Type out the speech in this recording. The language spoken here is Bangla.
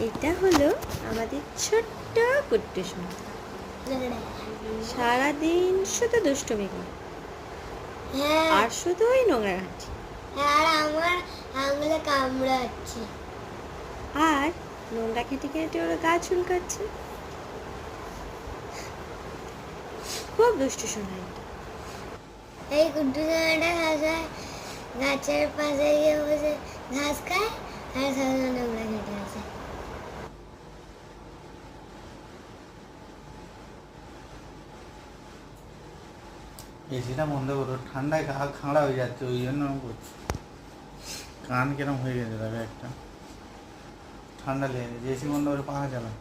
এটা হলো আমাদের ছোট্ট কুট্টু সোনা। সারাদিন শুধু দুষ্টুমি করে হ্যাঁ আর শুধুই নোংরা ঘাঁটি আর আমার আঙুলে কামড়াচ্ছে। আর নোংরা ঘেঁটে ঘেঁটে ওরা গা চুলকাচ্ছে। খুব দুষ্টু সোনা এটা। এই গুড্ডু জামাটা খাসায় গাছের পাশে গিয়ে বসে ঘাস খায় আর সারা নোংরা খেটে আসে। এসিটা বন্ধ করো, ঠান্ডায় গা খাঁড়া হয়ে যাচ্ছে, ওই জন্য আমি করছি। কান কেরম হয়ে গেছে দেখো, একটা ঠান্ডা লেগে গেছে। এসি বন্ধ করে পাখা চালা।